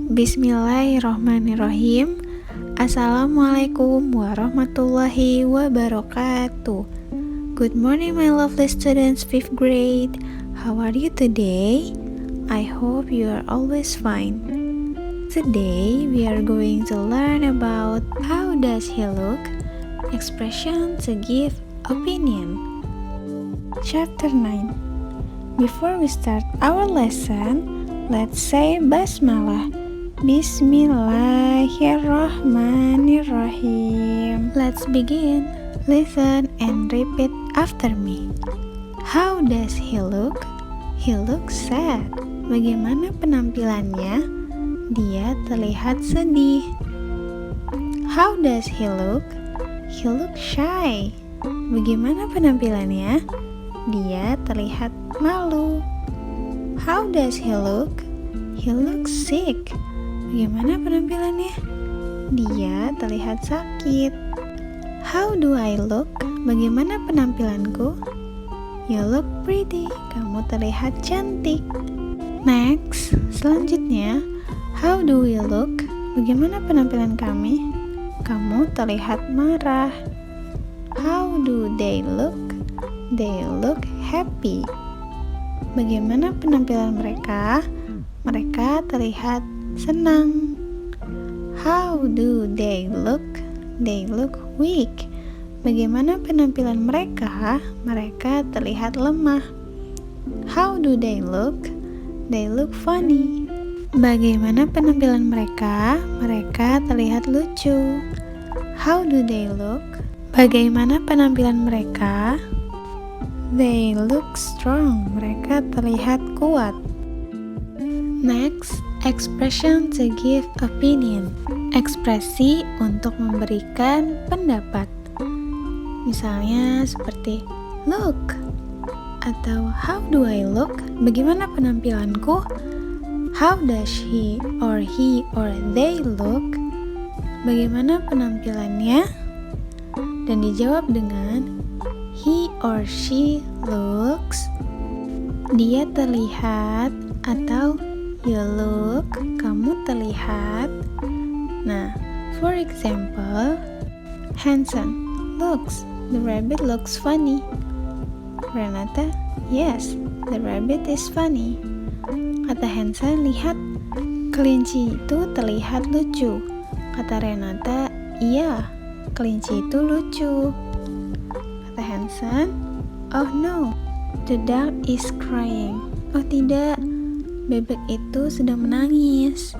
Bismillahirrohmanirrohim. Assalamualaikum warahmatullahi wabarakatuh. Good morning my lovely students 5th grade. How are you today? I hope you are always fine. Today we are going to learn about how does he look? Expression to give opinion. Chapter 9. Before we start our lesson, let's say Basmalah. Bismillahirrahmanirrahim. Let's begin. Listen and repeat after me. How does he look? He looks sad. Bagaimana penampilannya? Dia terlihat sedih. How does he look? He looks shy. Bagaimana penampilannya? Dia terlihat malu. How does he look? He looks sick. Bagaimana penampilannya? Dia terlihat sakit. How do I look? Bagaimana penampilanku? You look pretty. Kamu terlihat cantik. Next, selanjutnya, how do we look? Bagaimana penampilan kami? Kamu terlihat marah. How do they look? They look happy. Bagaimana penampilan mereka? Mereka terlihat senang. How do they look? They look weak. Bagaimana penampilan mereka? Mereka terlihat lemah. How do they look? They look funny. Bagaimana penampilan mereka? Mereka terlihat lucu. How do they look? Bagaimana penampilan mereka? They look strong. Mereka terlihat kuat. Next, expression to give opinion. Ekspresi untuk memberikan pendapat. Misalnya seperti look atau how do I look? Bagaimana penampilanku? How does she or they look? Bagaimana penampilannya? Dan dijawab dengan he or she looks. Dia terlihat atau you look, kamu terlihat. Nah, for example, Hanson looks, the rabbit looks funny. Renata, yes, the rabbit is funny. Kata Hanson, lihat, kelinci itu terlihat lucu. Kata Renata, iya, kelinci itu lucu. Kata Hanson, oh no, the dog is crying. Oh tidak, bebek itu sedang menangis.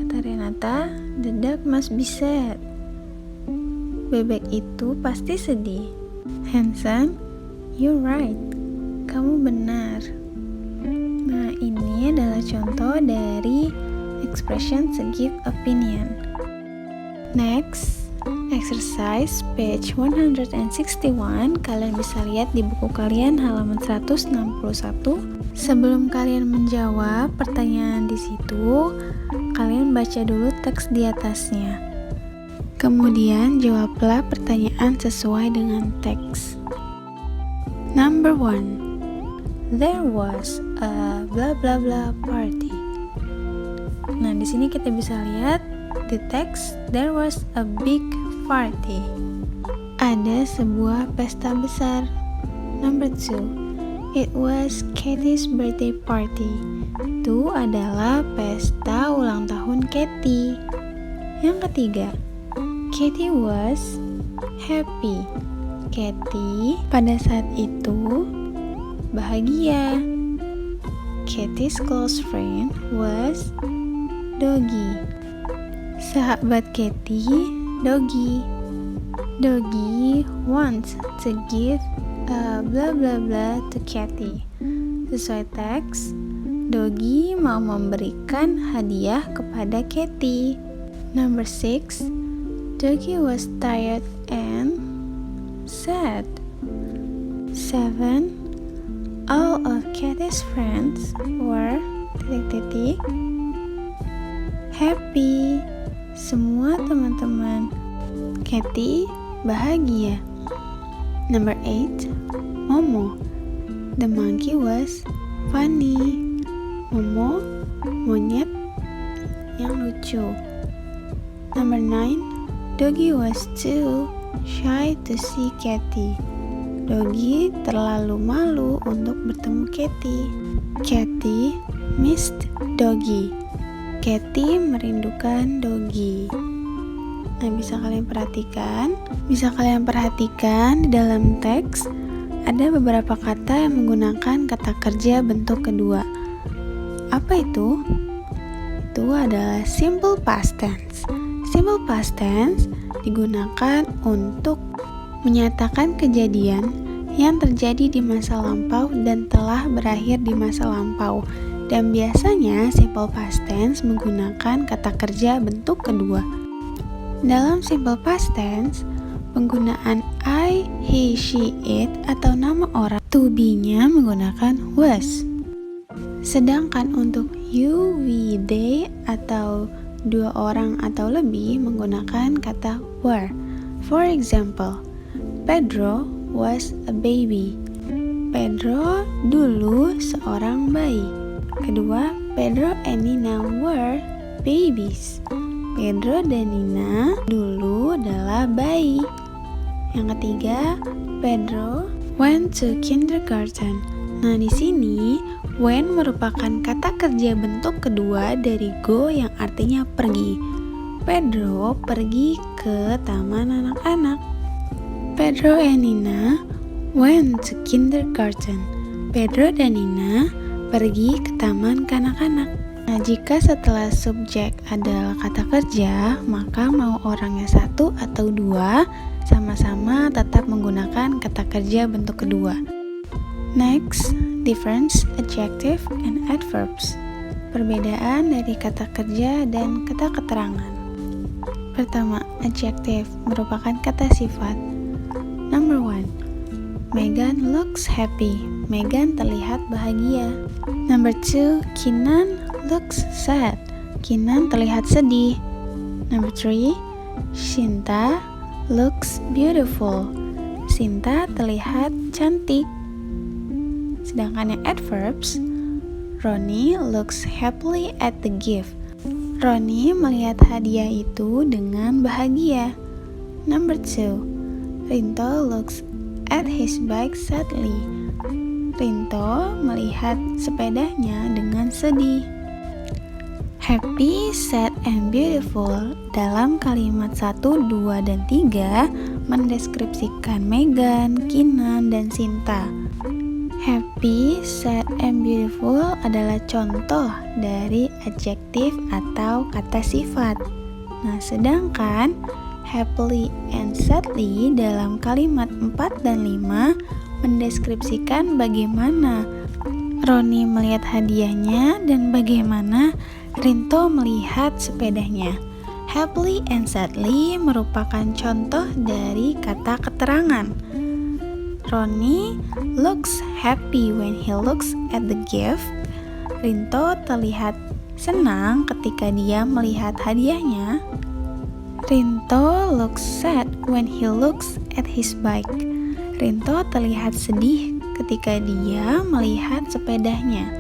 Kata Renata, the dog must be sad. Bebek itu pasti sedih. Hanson, you're right. Kamu benar. Nah, ini adalah contoh dari expression to give opinion. Next, exercise page 161. Kalian bisa lihat di buku kalian halaman 161. Sebelum kalian menjawab pertanyaan di situ, kalian baca dulu teks di atasnya. Kemudian jawablah pertanyaan sesuai dengan teks. Number 1. There was a blah blah blah party. Nah, di sini kita bisa lihat di teks there was a big party. Ada sebuah pesta besar. Number 2. It was Kathy's birthday party. Itu adalah pesta ulang tahun Kathy. Yang ketiga, Kathy was happy. Kathy pada saat itu bahagia. Kathy's close friend was Doggy. Sahabat Kathy, Doggy. Doggy wants to give blah blah blah to Kathy. Sesuai teks, Doggy mau memberikan hadiah kepada Kathy. Number 6. Doggy was tired and sad. 7. All of Kathy's friends were happy. Semua teman-teman Kathy bahagia. Number 8. Momo, the monkey was funny. Momo, monyet, yang lucu. Number 9, Doggy was too shy to see Katy. Doggy terlalu malu untuk bertemu Katy. Katy missed Doggy. Katy merindukan Doggy. Nah, bisa kalian perhatikan di dalam teks ada beberapa kata yang menggunakan kata kerja bentuk kedua. Apa itu? Itu adalah simple past tense. Simple past tense digunakan untuk menyatakan kejadian yang terjadi di masa lampau dan telah berakhir di masa lampau. Dan biasanya simple past tense menggunakan kata kerja bentuk kedua. Dalam simple past tense, penggunaan I, he, she, it atau nama orang to be-nya menggunakan was. Sedangkan untuk you, we, they atau dua orang atau lebih menggunakan kata were. For example, Pedro was a baby. Pedro dulu seorang bayi. Kedua, Pedro and Nina were babies. Pedro dan Nina dulu adalah bayi. Yang ketiga, Pedro went to kindergarten. Nah, di sini went merupakan kata kerja bentuk kedua dari go yang artinya pergi. Pedro pergi ke taman anak-anak. Pedro and Nina went to kindergarten. Pedro dan Nina pergi ke taman kanak-kanak. Nah, jika setelah subjek adalah kata kerja, maka mau orangnya satu atau dua, sama-sama tetap menggunakan kata kerja bentuk kedua. Next, difference, adjective, and adverbs. Perbedaan dari kata kerja dan kata keterangan. Pertama, adjective merupakan kata sifat. Number 1, Megan looks happy. Megan terlihat bahagia. Number 2, Kinan looks sad. Kinan terlihat sedih. Number 3, Shinta looks beautiful. Shinta terlihat cantik. Sedangkan yang adverbs, Ronnie looks happily at the gift. Ronnie melihat hadiah itu dengan bahagia. Number 2, Rinto looks at his bike sadly. Rinto melihat sepedanya dengan sedih. Happy, sad, and beautiful dalam kalimat 1, 2, dan 3 mendeskripsikan Megan, Kinan, dan Shinta. Happy, sad, and beautiful adalah contoh dari adjektif atau kata sifat. Nah, sedangkan happily and sadly dalam kalimat 4 dan 5 mendeskripsikan bagaimana Ronnie melihat hadiahnya dan bagaimana Rinto melihat sepedanya. Happily and sadly merupakan contoh dari kata keterangan. Ronnie looks happy when he looks at the gift. Rinto terlihat senang ketika dia melihat hadiahnya. Rinto looks sad when he looks at his bike. Rinto terlihat sedih ketika dia melihat sepedanya.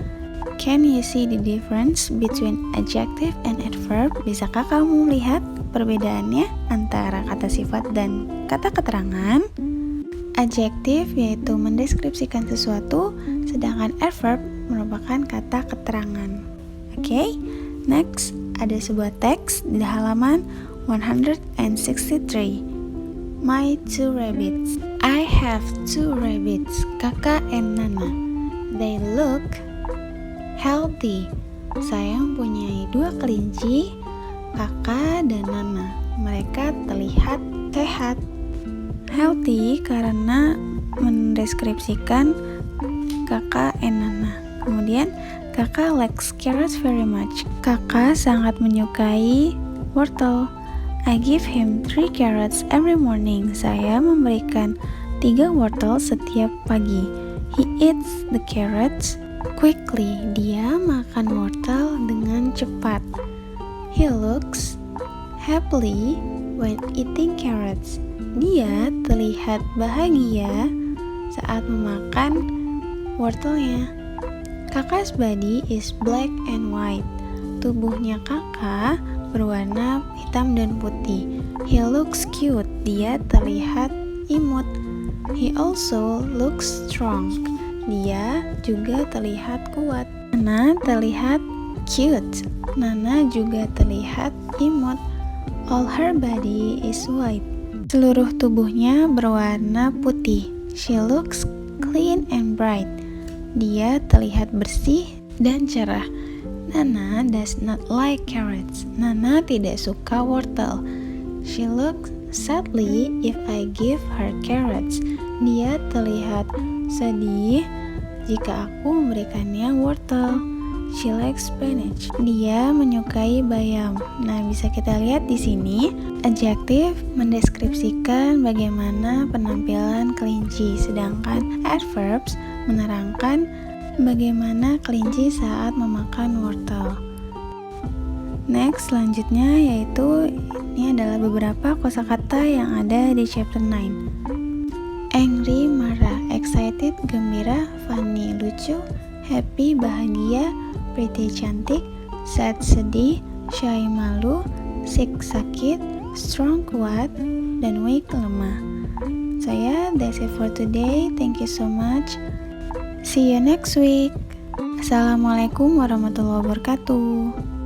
Can you see the difference between adjective and adverb? Bisakah kamu melihat perbedaannya antara kata sifat dan kata keterangan? Adjektif yaitu mendeskripsikan sesuatu, sedangkan adverb merupakan kata keterangan. Oke, next ada sebuah teks di halaman 163. My 2 rabbits. I have 2 rabbits, Kakak and Nana. They look healthy. Saya mempunyai 2 kelinci, Kakak dan Nana. Mereka terlihat sehat. Healthy karena mendeskripsikan Kakak and Nana. Kemudian Kakak likes carrots very much. Kakak sangat menyukai wortel. I give him 3 carrots every morning. Saya memberikan 3 wortel setiap pagi. He eats the carrots quickly. Dia makan wortel dengan cepat. He looks happily when eating carrots. Dia terlihat bahagia saat memakan wortelnya. Kakak's body is black and white. Tubuhnya kakak berwarna hitam dan putih. He looks cute. Dia terlihat imut. He also looks strong. Dia juga terlihat kuat. Nana terlihat cute. Nana juga terlihat imut. All her body is white. Seluruh tubuhnya berwarna putih. She looks clean and bright. Dia terlihat bersih dan cerah. Nana does not like carrots. Nana tidak suka wortel. She looks sadly if I give her carrots. Dia terlihat sedih jika aku memberikannya wortel. She likes spinach. Dia menyukai bayam. Nah, bisa kita lihat di sini, adjektif mendeskripsikan bagaimana penampilan kelinci, sedangkan adverbs menerangkan bagaimana kelinci saat memakan wortel. Next, selanjutnya yaitu ini adalah beberapa kosakata yang ada di chapter 9. Angry, marah. Excited, gembira. Funny, lucu. Happy, bahagia. Pretty, cantik. Sad, sedih. Shy, malu. Sick, sakit. Strong, kuat. Dan weak, lemah. So yeah, that's it for today. Thank you so much. See you next week. Assalamualaikum warahmatullahi wabarakatuh.